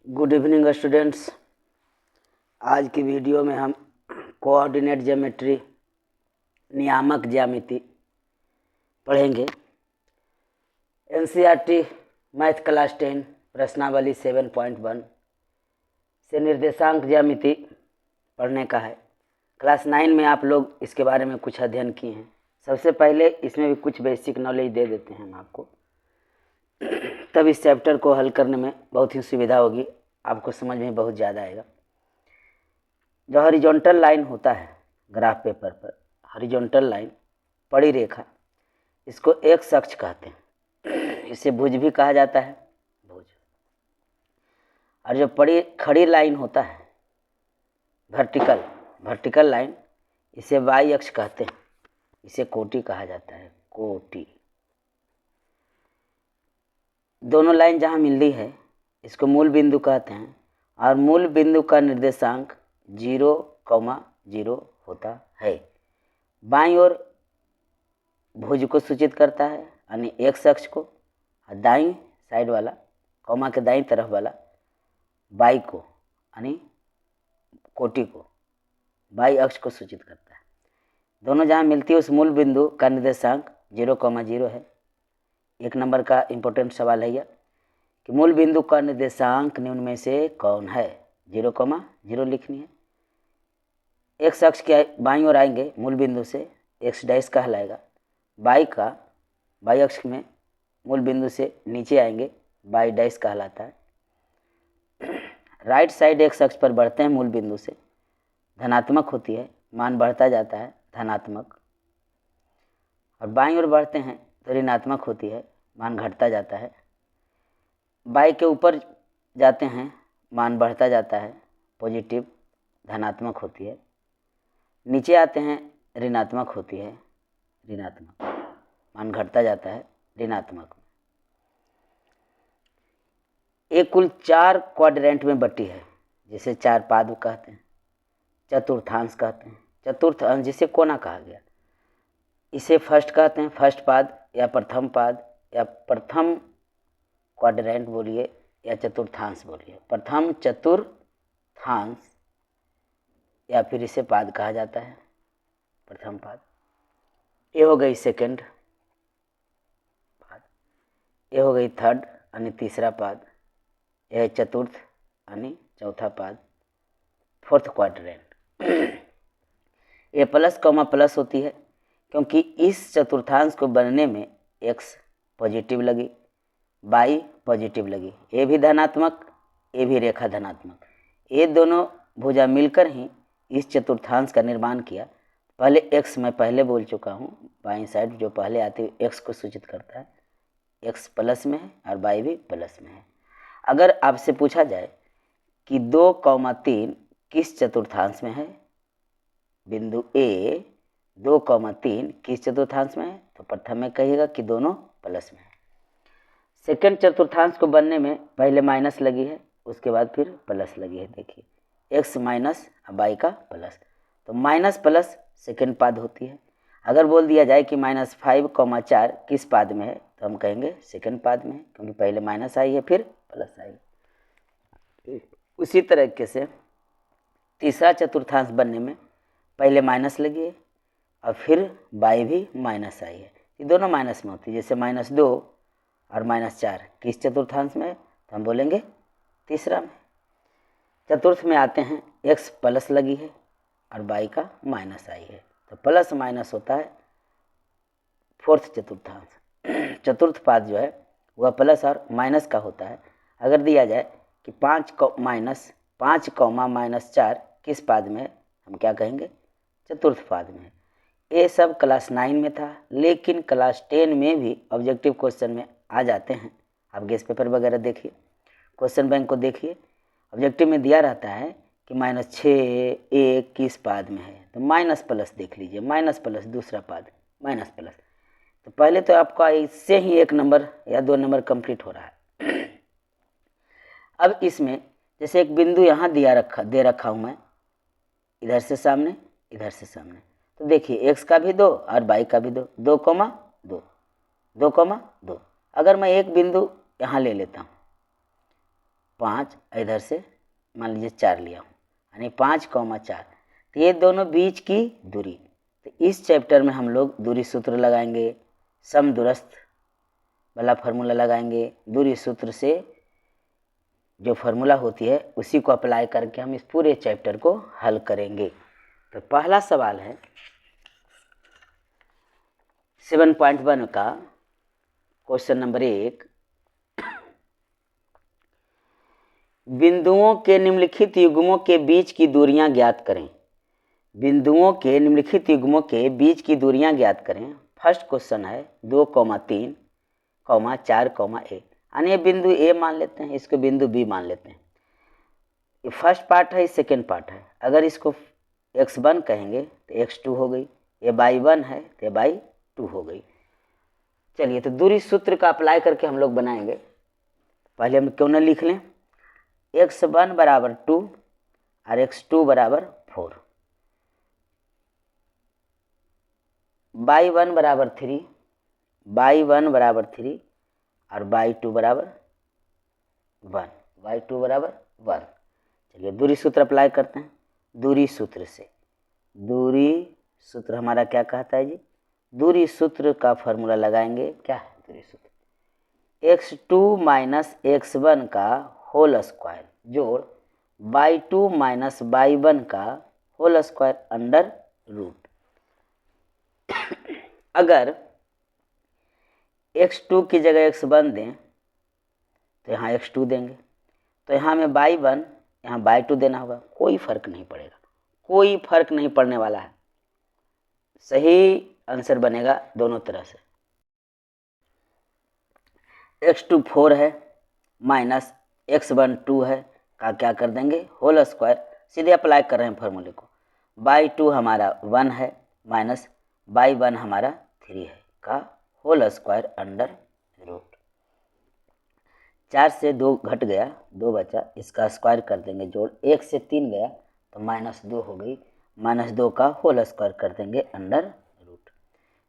Good evening students. आज की video में हम कोऑर्डिनेट ज्योमेट्री नियामक ज्यामिति पढ़ेंगे। एनसीईआरटी मैथ क्लास 10 प्रश्नावली 7.1 से निर्देशांक ज्यामिति पढ़ने का है। क्लास 9 में आप लोग इसके बारे में कुछ अध्ययन किए हैं। सबसे पहले इसमें भी कुछ बेसिक नॉलेज दे देते हैं हम आपको, तब इस चैप्टर को हल करने में बहुत ही सुविधा होगी, आपको समझ में बहुत ज़्यादा आएगा। जो हॉरिजॉन्टल लाइन होता है ग्राफ पेपर पर, हॉरिजॉन्टल लाइन पड़ी रेखा, इसको एक्स अक्ष कहते हैं। इसे भुज भी कहा जाता है, भुज। और जो खड़ी लाइन होता है वर्टिकल लाइन, इसे वाई अक्ष कहते हैं। इसे कोटि कहा जाता है, कोटि। दोनों लाइन जहाँ मिल रही है इसको मूल बिंदु कहते हैं, और मूल बिंदु का निर्देशांक 0,0 होता है। बाईं ओर भुज को सूचित करता है यानी एक्स अक्ष को, और दाईं साइड वाला कॉमा के दाईं तरफ वाला बाई को यानी कोटि को, बाई अक्ष को सूचित करता है। दोनों जहाँ मिलती है उस मूल बिंदु का निर्देशांक 0,0 है। एक नंबर का इम्पोर्टेंट सवाल है यह कि मूल बिंदु का निर्देशांक निम्न में से कौन है। 0,0 लिखनी है। एक्स अक्ष के बाईं ओर आएंगे मूल बिंदु से, एक्स डैश कहलाएगा। बाई अक्ष में मूल बिंदु से नीचे आएंगे, बाई डैश कहलाता है। राइट साइड एक्स अक्ष पर बढ़ते हैं मूल बिंदु से, धनात्मक होती है, मान बढ़ता जाता है धनात्मक। और बाईं ओर बढ़ते हैं तो ऋणात्मक होती है, मान घटता जाता है। बाई के ऊपर जाते हैं, मान बढ़ता जाता है, पॉजिटिव धनात्मक होती है। नीचे आते हैं ऋणात्मक होती है, ऋणात्मक, मान घटता जाता है ऋणात्मक। एक कुल 4 क्वाड्रेंट में बटी है, जिसे 4 पाद कहते हैं, चतुर्थांश कहते हैं। चतुर्थांश जिसे कोना कहा गया, इसे फर्स्ट कहते हैं, फर्स्ट पाद या प्रथम पाद या प्रथम क्वाड्रेंट बोलिए या चतुर्थांश बोलिए, प्रथम चतुर्थांश, या फिर इसे पाद कहा जाता है, प्रथम पाद। ये हो गई सेकंड पाद, ये हो गई थर्ड यानी तीसरा पाद, यह है चतुर्थ यानी चौथा पाद, फोर्थ क्वाड्रेंट। ये प्लस कॉमा प्लस होती है क्योंकि इस चतुर्थांश को बनने में एक्स पॉजिटिव लगी, बाई पॉजिटिव लगी, ये भी धनात्मक, ये भी रेखा धनात्मक। ये दोनों भुजा मिलकर ही इस चतुर्थांश का निर्माण किया। पहले एक्स मैं पहले बोल चुका हूँ, बाईं साइड जो पहले आती है एक्स को सूचित करता है, एक्स प्लस में है और बाई भी प्लस में है। अगर आपसे पूछा जाए कि 2,3 किस चतुर्थांश में है, बिंदु ए 2,3 किस चतुर्थांश में है, तो प्रथम में कहिएगा कि दोनों प्लस में है। सेकंड चतुर्थांश को बनने में पहले माइनस लगी है, उसके बाद फिर प्लस लगी है। देखिए एक्स माइनस बाई का प्लस, तो माइनस प्लस सेकंड पाद होती है। अगर बोल दिया जाए कि -5,4 किस पाद में है, तो हम कहेंगे सेकंड पाद में है, क्योंकि पहले माइनस आई है फिर प्लस आई है। उसी तरीके से तीसरा चतुर्थांश बनने में पहले माइनस लगी है और फिर बाई भी माइनस आई है। ये दोनों माइनस में होती है, जैसे -2 और -4 किस चतुर्थांश में है, तो हम बोलेंगे तीसरा में। चतुर्थ में आते हैं, एक्स प्लस लगी है और बाई का माइनस आई है, तो प्लस माइनस होता है फोर्थ चतुर्थांश। चतुर्थ पाद जो है वह प्लस और माइनस का होता है। अगर दिया जाए कि 5,-4 किस पाद में है, हम क्या कहेंगे, चतुर्थ पाद में है। ये सब क्लास 9 में था, लेकिन क्लास 10 में भी ऑब्जेक्टिव क्वेश्चन में आ जाते हैं। आप गेस्ट पेपर वगैरह देखिए, क्वेश्चन बैंक को देखिए, ऑब्जेक्टिव में दिया रहता है कि -6 किस पाद में है, तो माइनस प्लस देख लीजिए, माइनस प्लस दूसरा पाद माइनस प्लस। तो पहले तो आपका इससे ही 1 नंबर या 2 नंबर कंप्लीट हो रहा है। अब इसमें जैसे एक बिंदु यहाँ दे रखा हूँ मैं, इधर से सामने इधर से सामने, तो देखिए एक्स का भी 2 और बाई का भी 2, 2,2। अगर मैं एक बिंदु यहाँ ले लेता हूँ, 5, इधर से मान लीजिए 4 लिया हूँ, यानी 5,4। तो ये दोनों बीच की दूरी। तो इस चैप्टर में हम लोग दूरी सूत्र लगाएंगे, समदूरस्थ वाला फार्मूला लगाएंगे। दूरी सूत्र से जो फार्मूला होती है उसी को अप्लाई करके हम इस पूरे चैप्टर को हल करेंगे। तो पहला सवाल है 7.1 का क्वेश्चन नंबर 1, बिंदुओं के निम्नलिखित युग्मों के बीच की दूरियां ज्ञात करें। बिंदुओं के निम्नलिखित युग्मों के बीच की दूरियां ज्ञात करें। फर्स्ट क्वेश्चन है 2,3, 4, A, यानी ये बिंदु ए मान लेते हैं, इसको बिंदु बी मान लेते हैं। ये फर्स्ट पार्ट है, सेकेंड पार्ट है। अगर इसको x1 कहेंगे तो x2 हो गई, ये y1 है तो y2 हो गई। चलिए तो दूरी सूत्र का अप्लाई करके हम लोग बनाएंगे। पहले हम क्यों न लिख लें, x1 बराबर 2 और x2 बराबर 4, y1 बराबर 3, y1 बराबर 3 और y2 बराबर 1, y2 बराबर 1। चलिए दूरी सूत्र अप्लाई करते हैं। दूरी सूत्र से, दूरी सूत्र हमारा क्या कहता है जी, दूरी सूत्र का फॉर्मूला लगाएंगे। क्या है दूरी सूत्र, x2 माइनस x1 का होल स्क्वायर जोड़ y2 माइनस y1 का होल स्क्वायर अंडर रूट। अगर x2 की जगह x1 दें तो यहाँ x2 देंगे, तो यहाँ में y1 यहाँ y2 देना होगा। कोई फर्क नहीं पड़ेगा, कोई फर्क नहीं पड़ने वाला है, सही आंसर बनेगा दोनों तरह से। x2 4 है माइनस x1 2 है का क्या कर देंगे होल स्क्वायर, सीधे अप्लाई कर रहे हैं फॉर्मूले को। y2 हमारा 1 है माइनस y1 हमारा 3 है का होल स्क्वायर अंडर रूट। 4 से 2 घट गया, 2 बचा, इसका स्क्वायर कर देंगे जोड़। 1 से 3 गया तो -2 हो गई, -2 का होल स्क्वायर कर देंगे अंडर रूट।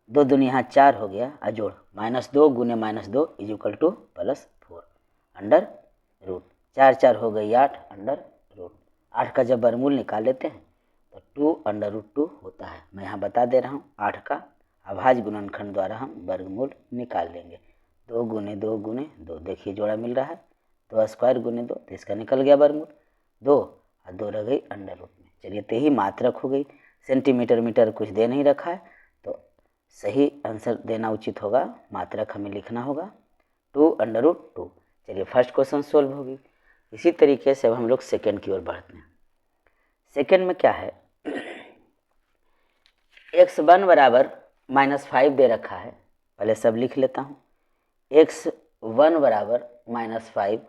2 दूनी यहाँ 4 हो गया, अजोड़ -2 गुने -2 is equal to +4 under root. 4 4 हो गई 8 अंडर रूट। 8 का जब वर्गमूल निकाल लेते हैं तो 2 अंडर रूट 2 होता है। मैं यहाँ बता दे रहा हूँ, 8 का अभाज्य गुणनखंड द्वारा हम वर्गमूल निकाल लेंगे। 2 गुने 2 गुने 2, देखिए जोड़ा मिल रहा है, 2 स्क्वायर गुने 2 तो इसका निकल गया वर्गमूल 2 और 2 रह गई अंडर रूट में। चलिए तो ही मात्रक हो गई, सेंटीमीटर मीटर कुछ दे नहीं रखा है तो सही आंसर देना उचित होगा, मात्रक हमें लिखना होगा 2 अंडर रूट 2। चलिए फर्स्ट क्वेश्चन सोल्व होगी। इसी तरीके से अब हम लोग सेकेंड की ओर बढ़ते हैं। सेकेंड में क्या है, x1 बराबर -5 दे रखा है, पहले सब लिख लेता हूँ। x1 बराबर -5,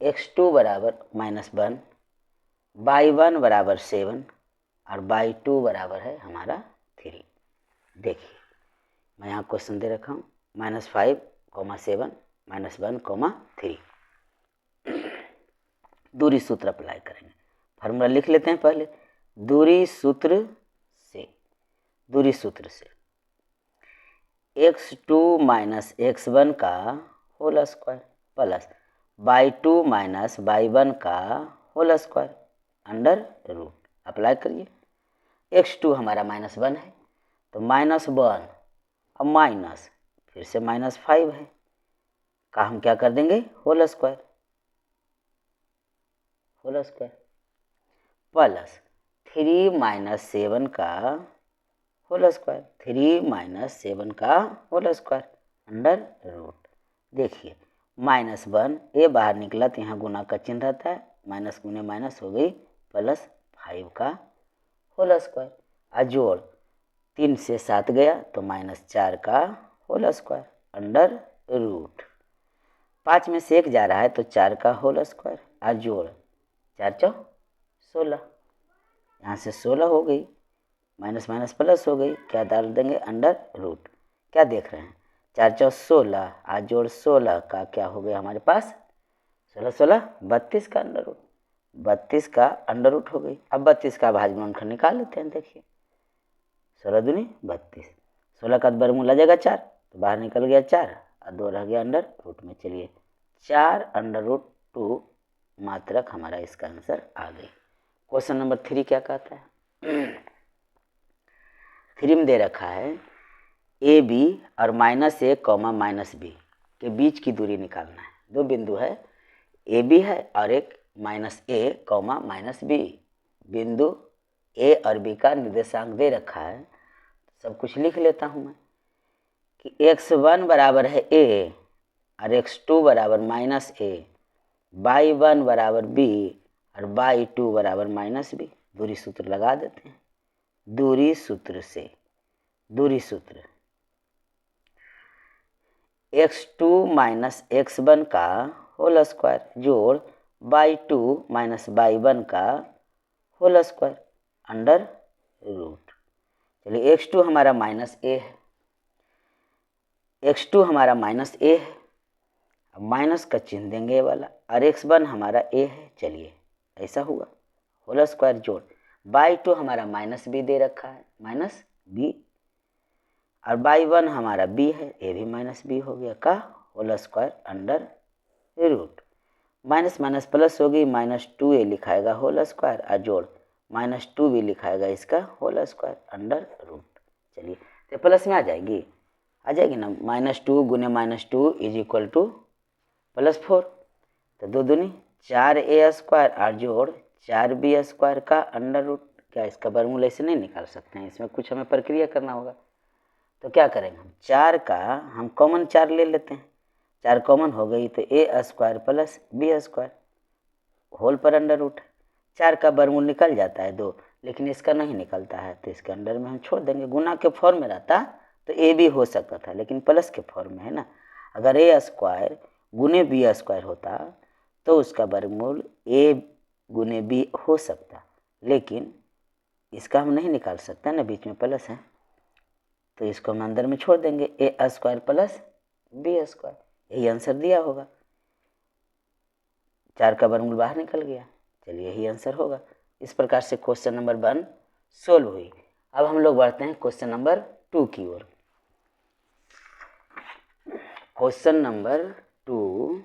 x2 बराबर -1, y1 बराबर 7 और y2 बराबर है हमारा 3। देखिए मैं यहाँ क्वेश्चन दे रखा हूँ -5, 7, -1, 3। दूरी सूत्र अप्लाई करेंगे, फार्मूला लिख लेते हैं पहले। दूरी सूत्र से x2 माइनस x1 का whole square plus y2 minus y1 का whole square under root. Apply करिए। x2 हमारा -1 है तो -1 अब माइनस फिर से -5 है का हम क्या कर देंगे होल स्क्वायर प्लस 3 माइनस 7 का होल स्क्वायर, 3 माइनस 7 का होल स्क्वायर अंडर रूट। देखिए -1 ये बाहर निकला तो यहाँ गुना का चिन्ह रहता है, माइनस गुने माइनस हो गई +5 का होल स्क्वायर। अजोड़ 3 से 7 गया तो -4 का होल स्क्वायर अंडर रूट। 5 में से 1 जा रहा है तो 4 का होल स्क्वायर। अजोड़ 4 × 16, यहाँ से 16 हो गई, माइनस माइनस प्लस हो गई, क्या डाल देंगे अंडर रूट। क्या देख रहे हैं 4 × 16 आज जोड़ 16 का क्या हो गया हमारे पास 16 16 32 का अंडर रूट, 32 का अंडर रूट हो गई। अब 32 का अभाज्य गुणनखंड निकाल लेते हैं। देखिए 16 दूनी 32, 16 का वर्गमूल आ जाएगा 4 तो बाहर निकल गया 4 और 2 रह गया अंडर रूट में। चलिए 4 अंडर रूट 2 मात्रक हमारा इसका आंसर आ गई। क्वेश्चन नंबर 3 क्या कहता है? 3 में दे रखा है ए बी और -a, -b के बीच की दूरी निकालना है। दो बिंदु है, ए बी है और एक -a, -b। बिंदु ए और बी का निर्देशांक दे रखा है। सब कुछ लिख लेता हूँ मैं कि x1 बराबर है a और x2 बराबर -a, y1 बराबर b और y2 बराबर -b। दूरी सूत्र लगा देते हैं। दूरी सूत्र से x2 - x1 का होल स्क्वायर जोड़ y2 - y1 का होल स्क्वायर अंडर रूट। चलिए x2 हमारा -a है, x2 हमारा -a है, अब माइनस का चिन्ह देंगे ये वाला, और x1 हमारा a है। चलिए ऐसा हुआ, होल स्क्वायर जोड़ y2 हमारा -b दे रखा है, -b, और y1 हमारा b है, ये भी -b हो गया का whole square under root. Minus minus plus होगी, -2a लिखाएगा होल स्क्वायर और जोड़ -2b लिखाएगा इसका होल स्क्वायर अंडर रूट। चलिए तो प्लस में आ जाएगी ना, -2 गुने -2 इज इक्वल टू +4। तो 2 दूनी 4a स्क्वायर और जोड़ 4b स्क्वायर का अंडर रूट। क्या इसका वर्गमूल ऐसे नहीं निकाल सकते हैं? इसमें कुछ हमें प्रक्रिया करना होगा। तो क्या करेंगे हम, 4 का हम कॉमन 4 ले लेते हैं। 4 कॉमन हो गई तो a square plus b square whole पर अंडर रूट। 4 का वर्गमूल निकल जाता है 2, लेकिन इसका नहीं निकलता है तो इसके अंडर में हम छोड़ देंगे। गुना के फॉर्म में रहता तो a भी हो सकता था, लेकिन प्लस के फॉर्म में है ना। अगर a स्क्वायर गुने b स्क्वायर होता तो उसका वर्गमूल a गुने b हो सकता, लेकिन इसका हम नहीं निकाल सकते ना, बीच में प्लस है, तो इसको हम अंदर में छोड़ देंगे। a square plus b square, यही आंसर दिया होगा। 4 का वर्गमूल बाहर निकल गया। चलिए यही आंसर होगा। इस प्रकार से क्वेश्चन नंबर 1 सोल्व हुई। अब हम लोग बढ़ते हैं क्वेश्चन नंबर 2 की ओर। क्वेश्चन नंबर 2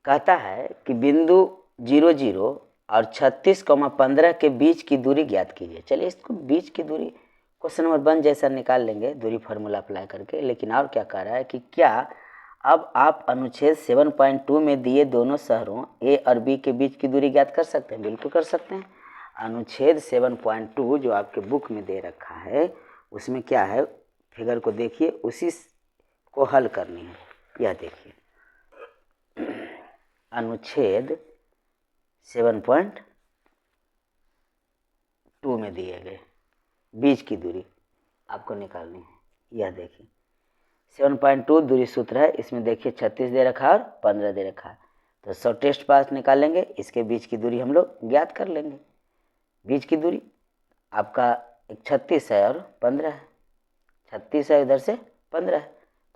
कहता है कि बिंदु 0, 0 और 36,15 के बीच की दूरी ज्ञात कीजिए। चलिए इसको बीच की दूरी क्वेश्चन नंबर 1 जैसा निकाल लेंगे दूरी फार्मूला अप्लाई करके। लेकिन और क्या कह रहा है कि क्या अब आप अनुच्छेद 7.2 में दिए दोनों शहरों ए और बी के बीच की दूरी ज्ञात कर सकते हैं? बिल्कुल कर सकते हैं। अनुच्छेद 7.2 जो आपके बुक में दे रखा है उसमें क्या है, फिगर को देखिए, उसी को हल करनी है। यह देखिए अनुच्छेद 7.2 में दिए गए बीच की दूरी आपको निकालनी है। यह देखिए 7.2 दूरी सूत्र है, इसमें देखिए 36 दे रखा है और 15 दे रखा है। तो शॉर्टेस्ट पाथ निकालेंगे, इसके बीच की दूरी हम लोग ज्ञात कर लेंगे। बीच की दूरी आपका एक 36 है और 15 है, 36 है इधर से 15 है,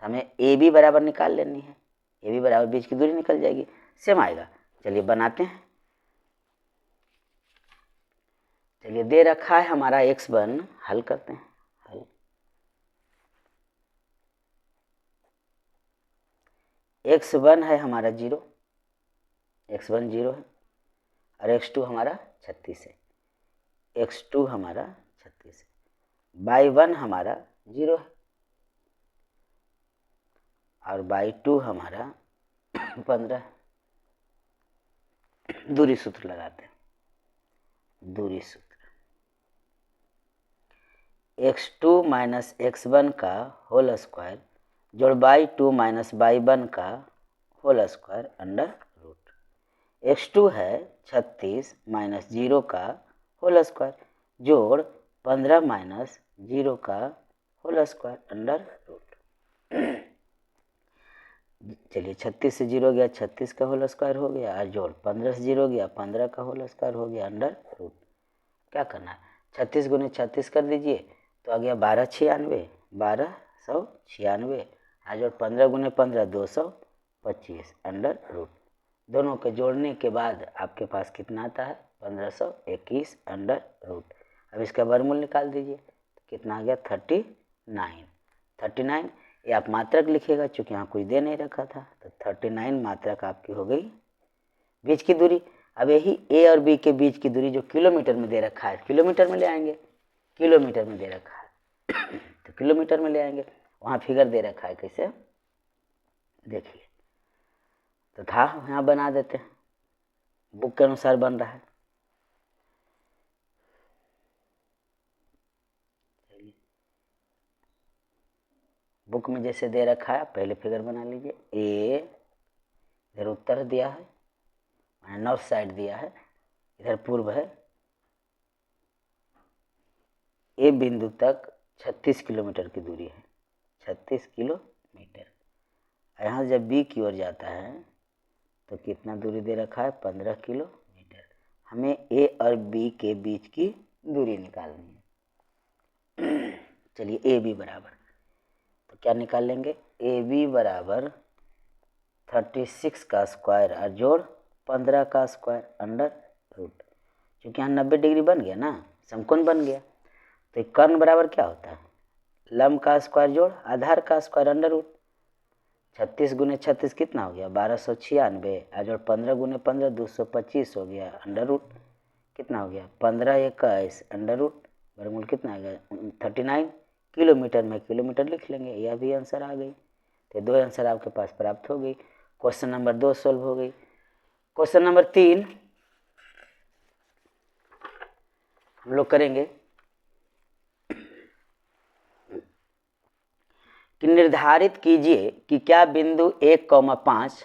तो हमें ए बी बराबर निकाल लेनी है। ए बी बराबर बीच की दूरी निकल जाएगी, सेम आएगा। चलिए बनाते हैं। चलिए दे रखा है हमारा x1, हल करते हैं। हल x1 है हमारा 0, x1 0 है, और x2 हमारा 36 है, x2 हमारा 36 है, y1 हमारा 0 है और y2 हमारा 15 है। दूरी सूत्र लगाते हैं। दूरी सूत्र x2 माइनस x1 का होल स्क्वायर जोड़ y2 माइनस y1 का whole square under root. x2 है 36 माइनस 0 का होल स्क्वायर जोड़ 15 माइनस 0 का होल स्क्वायर अंडर रूट। चलिए 36 से 0 गया, 36 का होल स्क्वायर हो गया, और जोड़ 15 से 0 गया, 15 का होल स्क्वायर हो गया अंडर रूट। क्या करना है, 36 गुने 36 कर दीजिए तो आ गया 1296, 1296, और 15 गुने 15 225 अंडर रूट। दोनों के जोड़ने के बाद आपके पास कितना आता है, 1521 अंडर रूट। अब इसका वर्गमूल निकाल दीजिए तो कितना आ गया, 39। ये आप मात्रक लिखिएगा, चूँकि यहाँ कुछ दे नहीं रखा था। तो 39 मात्रक आपकी हो गई बीच की दूरी। अब यही ए और बी के बीच की दूरी जो किलोमीटर में दे रखा है, किलोमीटर में ले आएंगे, किलोमीटर में दे रखा है तो किलोमीटर में ले आएंगे। वहाँ फिगर दे रखा है, कैसे देखिए, तो था यहाँ बना देते हैं, बुक के अनुसार बन रहा है। बुक में जैसे दे रखा है पहले फिगर बना लीजिए। ए इधर उत्तर दिया है, मैंने नॉर्थ साइड दिया है, इधर पूर्व है। ए बिंदु तक 36 किलोमीटर की दूरी है, 36 किलोमीटर। यहाँ जब बी की ओर जाता है तो कितना दूरी दे रखा है, 15 किलोमीटर। हमें ए और बी के बीच की दूरी निकालनी है। चलिए ए बी बराबर, तो क्या निकाल लेंगे, ए बी बराबर 36 का स्क्वायर और जोड़ 15 का स्क्वायर अंडर रूट। क्योंकि यहाँ 90 डिग्री बन गया ना, समकोण बन गया। तो कर्ण बराबर क्या होता है, लंब का स्क्वायर जोड़ आधार का स्क्वायर अंडर रूट। 36 गुने 36 कितना हो गया, 1296, और जोड़ 15 गुने 15 225 हो गया, अंडर रूट कितना हो गया, 15 21 अंडर रूट, वर्गमूल कितना आ गया 39। किलोमीटर में किलोमीटर लिख लेंगे, यह भी आंसर आ गई। तो दो आंसर आपके पास प्राप्त हो गई। क्वेश्चन नंबर 2 सॉल्व हो गई। क्वेश्चन नंबर 3 हम लोग करेंगे कि निर्धारित कीजिए कि क्या बिंदु 1,5,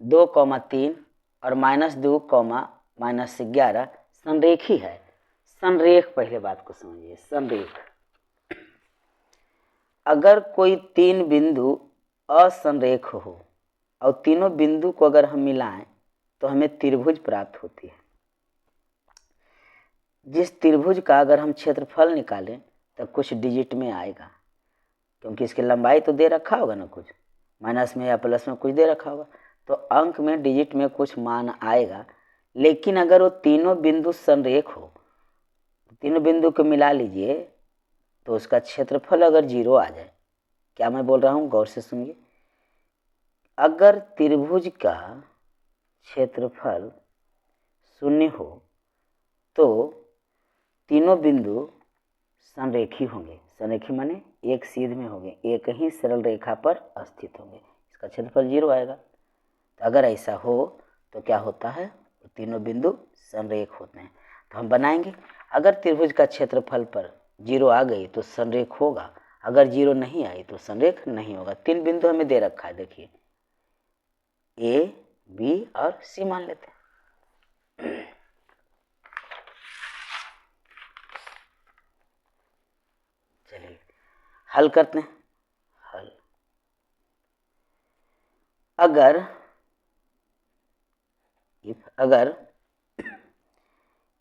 2,3 और -2, -11 संरेखी है। संरेख, पहले बात को समझिए, संरेख। अगर कोई 3 बिंदु असंरेख हो और तीनों बिंदु को अगर हम मिलाएं तो हमें त्रिभुज प्राप्त होती है। जिस त्रिभुज का अगर हम क्षेत्रफल निकालें तो कुछ डिजिट में आएगा, क्योंकि इसकी लंबाई तो दे रखा होगा ना, कुछ माइनस में या प्लस में कुछ दे रखा होगा, तो अंक में डिजिट में कुछ मान आएगा। लेकिन अगर वो तीनों बिंदु संरेख हो, तीनों बिंदु को मिला लीजिए तो उसका क्षेत्रफल अगर 0 आ जाए, क्या मैं बोल रहा हूँ गौर से सुनिए, अगर त्रिभुज का क्षेत्रफल 0 हो तो तीनों बिंदु संरेखी होंगे। संरेखी माने एक सीध में होंगे, एक ही सरल रेखा पर स्थित होंगे, इसका क्षेत्रफल 0 आएगा। तो अगर ऐसा हो तो क्या होता है, तो तीनों बिंदु संरेख होते हैं। तो हम बनाएंगे, अगर त्रिभुज का क्षेत्रफल पर 0 आ गई तो संरेख होगा, अगर 0 नहीं आई तो संरेख नहीं होगा। 3 बिंदु हमें दे रखा है, देखिए ए बी और सी मान लेते हैं। चलिए हल करते हैं। हल, अगर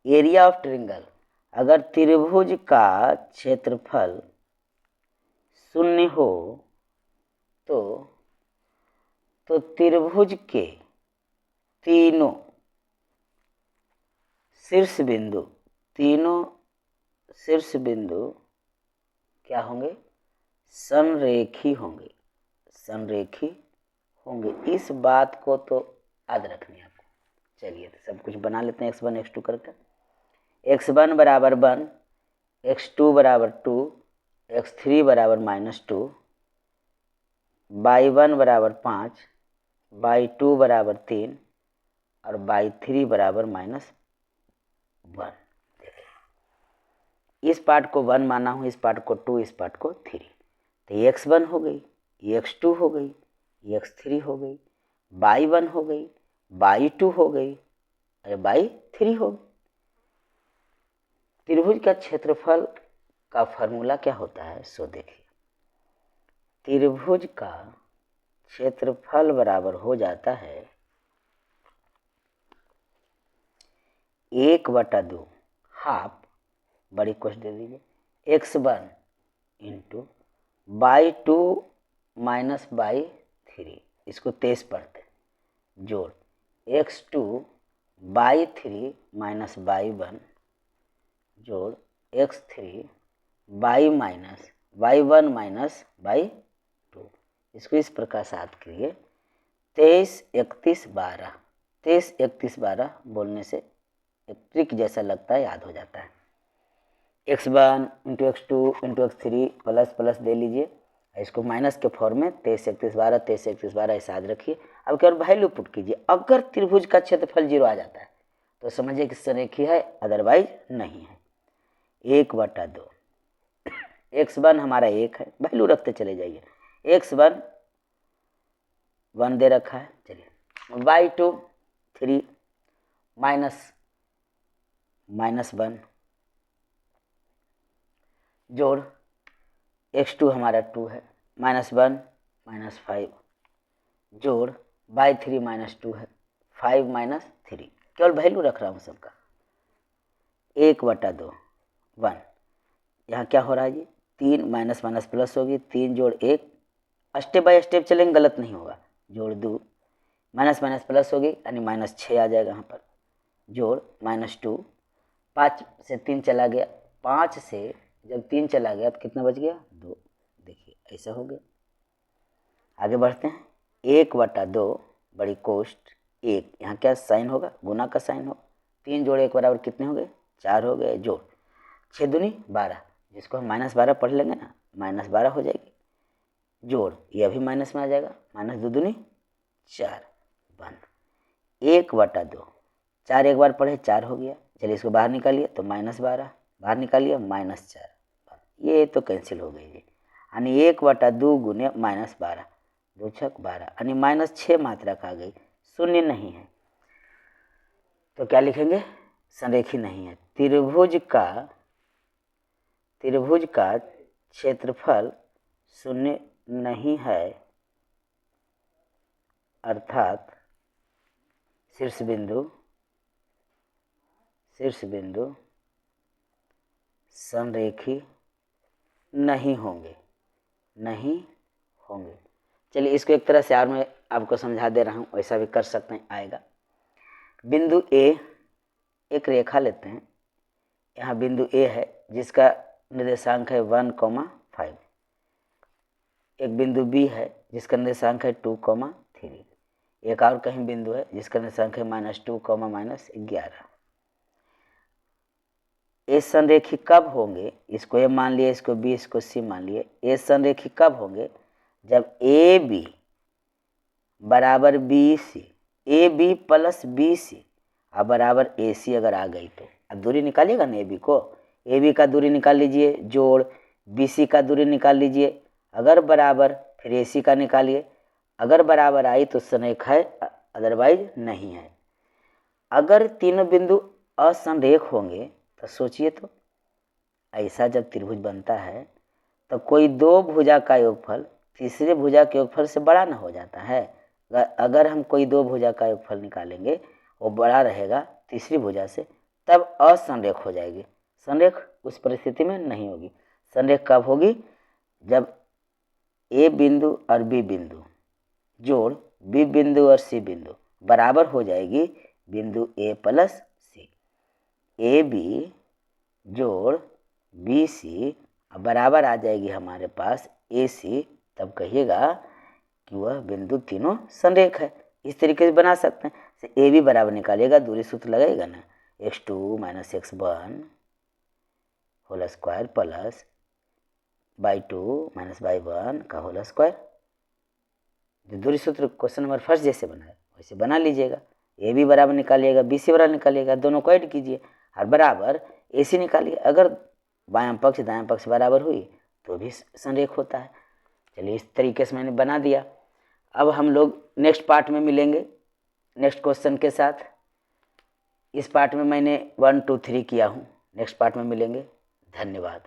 एरिया ऑफ ट्रायंगल, अगर त्रिभुज का क्षेत्रफल 0 हो तो त्रिभुज के तीनों शीर्ष बिंदु क्या होंगे, संरेखी होंगे, संरेखी होंगे। इस बात को तो याद रखनी है आपको। चलिए तो सब कुछ बना लेते हैं x1 x2 करके। x1 बराबर 1, x2 बराबर 2, x3 बराबर -2, y1 बराबर 5, y2 बराबर 3 और y3 बराबर -1। इस पार्ट को 1 माना हूँ, इस पार्ट को 2, इस पार्ट को 3। तो ये x1 हो गई, ये x2 हो गई, ये x3 हो गई, y1 हो गई, y2 हो गई, अरे y3 हो गई। त्रिभुज का क्षेत्रफल का फॉर्मूला क्या होता है, सो देखिए, त्रिभुज का क्षेत्रफल बराबर हो जाता है 1/2, हाफ, बड़ी कोश दे दीजिए, x1 into y2 minus y3, इसको 23 पढ़ते, जोड़ x2 y3 माइनस y1 जोड़ x3 y1 माइनस y2। इसको इस प्रकार से याद करिए, 23 31 12, 23 31 12 बोलने से एक ट्रिक जैसा लगता है, याद हो जाता है। x1 into x2 into x3 plus plus दे लीजिए, इसको माइनस के फॉर्म में 23 31 12 23 31 12 ऐसा याद रखिए। अब केवल वैल्यू पुट कीजिए, अगर त्रिभुज का क्षेत्रफल 0 आ जाता है तो समझिए कि संरेखी है, अदरवाइज नहीं है। 1/2, x1 हमारा 1 है, वैल्यू रखते चले जाइए, x1 1 दे रखा है, चलिए y2 3 माइनस 1 जोड़ x2 हमारा 2 है, -1 -5 जोड़ y3 -2 है, 5 -3, केवल वैल्यू रख रहा हूँ सबका। 1/2 1, यहाँ क्या हो रहा है जी, 3 माइनस माइनस प्लस होगी, 3 जोड़ 1, स्टेप बाय स्टेप चलेंगे, गलत नहीं होगा। जोड़ 2 माइनस माइनस प्लस होगी यानी -6 आ जाएगा यहाँ पर, जोड़ -2, 5 से 3 चला गया, 5 से जब 3 चला गया तो कितना बच गया, 2, देखिए ऐसा हो गया। आगे बढ़ते हैं, 1/2 बड़ी कोष्ट 1, यहाँ क्या साइन होगा, गुना का साइन होगा, 3 जोड़ 1 बराबर कितने हो गए, 4 हो गए, जोड़ 6 दूनी 12, जिसको हम -12 पढ़ लेंगे ना, -12 हो जाएगी, जोड़ ये अभी माइनस में आ जाएगा, -2 दूनी 4 बन 1/2, 4 एक बार पढ़े 4 हो गया, चलिए इसको बाहर निकालिए तो -12 बाहर निकालिए -4, ये तो कैंसिल हो गई जी, यानी 1/2 गुने -12, 2 छक 12, यानी -6 मात्रा का आ गई, शून्य नहीं है तो क्या लिखेंगे, संरेखी नहीं है। त्रिभुज का क्षेत्रफल शून्य नहीं है, अर्थात शीर्ष बिंदु संरेखी नहीं होंगे। चलिए इसको एक तरह से और मैं आपको समझा दे रहा हूँ, वैसा भी कर सकते हैं, आएगा। बिंदु ए, एक रेखा लेते हैं, यहाँ बिंदु ए है जिसका निर्देशांक है 1,5, एक बिंदु बी है जिसका निर्देशांक है 2,3, एक और कहीं बिंदु है जिसका निर्देशांक है -2, -11। ये संरेखी कब होंगे, इसको ए मान लिए, इसको बी, इसको सी मान लिए, ये संरेखी कब होंगे, जब ए बी बराबर B C, A B plus B C और बराबर ए सी अगर आ गई तो, अब दूरी निकालिएगा ना ए बी को, ए बी का दूरी निकाल लीजिए, जोड़ बी सी का दूरी निकाल लीजिए, अगर बराबर फिर ए सी का निकालिए, अगर बराबर आई तो संरेखा है, अदरवाइज नहीं है। अगर तीनों बिंदु असंरेख होंगे तो सोचिए तो, ऐसा जब त्रिभुज बनता है तो कोई दो भुजा का योगफल तीसरे भुजा के योगफल से बड़ा ना हो जाता है। अगर हम कोई दो भुजा का योगफल निकालेंगे वो बड़ा रहेगा तीसरी भुजा से, तब असंरेख हो जाएगी, संरेख उस परिस्थिति में नहीं होगी। संरेख कब होगी, जब ए बिंदु और बी बिंदु जोड़ बी बिंदु और सी बिंदु बराबर हो जाएगी बिंदु ए प्लस सी, ए बी जोड़ बी सी बराबर आ जाएगी हमारे पास ए सी, तब कहिएगा कि वह बिंदु तीनों संरेख है। इस तरीके से बना सकते हैं। ए बी बराबर निकालिएगा, दूरी सूत्र लगाइएगा ना, x2 - x1 whole square plus y2 - y1 का होल स्क्वायर। जो दूरी सूत्र क्वेश्चन नंबर फर्स्ट जैसे बनाए वैसे बना लीजिएगा। ए बी बराबर निकालिएगा, बी सी बराबर निकालिएगा, दोनों को ऐड कीजिए और बराबर ए सी निकालिए। अगर बायां पक्ष दायां पक्ष बराबर हुई तो भी संरेख होता है। चलिए इस तरीके से मैंने बना दिया। अब हम लोग नेक्स्ट पार्ट में मिलेंगे नेक्स्ट क्वेश्चन के साथ। इस पार्ट में मैंने 1 2 3 किया हूँ, नेक्स्ट पार्ट में मिलेंगे। धन्यवाद।